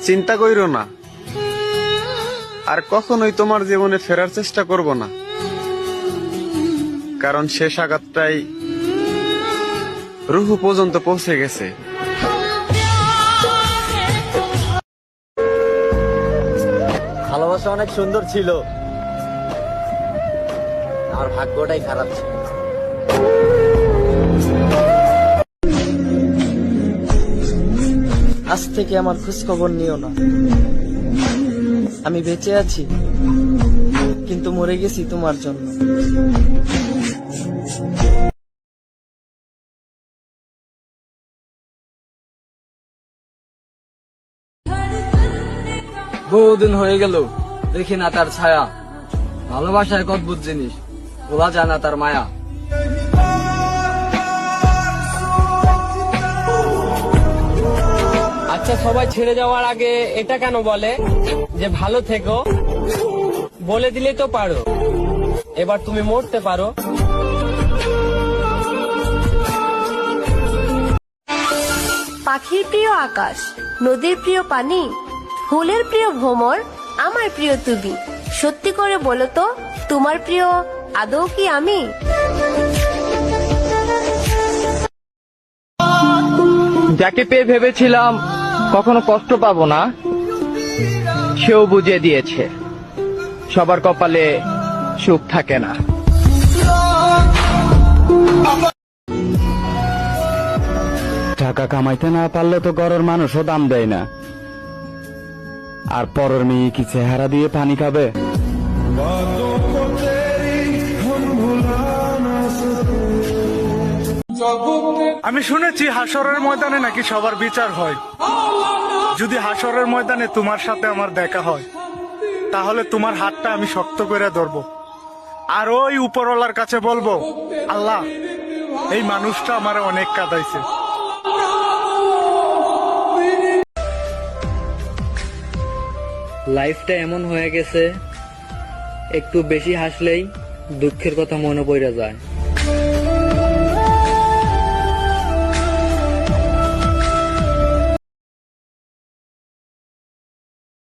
চিন্তা কইরো না, আর কখনোই তোমার জীবনে ফেরার চেষ্টা করব না, কারণ শেষ আঘাতটাই রুহু পর্যন্ত পৌঁছে গেছে। ভালোবাসা অনেক সুন্দর ছিল, আর ভাগ্যটাই খারাপ ছিল। আজ থেকে আমার খোঁজ খবর নিও না। আমি বেঁচে আছি, কিন্তু মরে গেছি তোমার জন্য। বহুদিন হয়ে গেল দেখি না তার ছায়া। ভালোবাসা এক অদ্ভুত জিনিস, ভোলা যায় না তার মায়া। আচ্ছা, সবাই ছেড়ে যাওয়ার আগে এটা কেন বলে যে ভালো থেকো? বলে দিলে তো পারো, এবার তুমি মরতে পারো। পাখির প্রিয় আকাশ, নদীর প্রিয় পানি, ফুলের প্রিয় ভ্রমর, আমার প্রিয় তুমি। সত্যি করে বলো তো, তোমার প্রিয় আদৌ কি আমি? যাকে পেয়ে ভেবেছিলাম কখনো কষ্ট পাবো না, সেও বুঝিয়ে দিয়েছে সবার কপালে সুখ থাকে না। টাকা কামাইতে না পারলে তো ঘরের মানুষও দাম দেয় না, আর পরের মেয়ে কি চেহারা দিয়ে পানি খাবে? আমি শুনেছি হাসরের ময়দানে নাকি সবার বিচার হয়। যদি হাসরের ময়দানে তোমার সাথে আমার দেখা হয়, তাহলে তোমার হাতটা আমি শক্ত করে ধরবো, আর ওই উপরওয়ালার কাছে বলবো, আল্লাহ, এই মানুষটা আমার অনেক কাঁদাইছে। লাইফটা এমন হয়ে গেছে, একটু বেশি হাসলেই দুঃখের কথা মনে পড়ে যায়।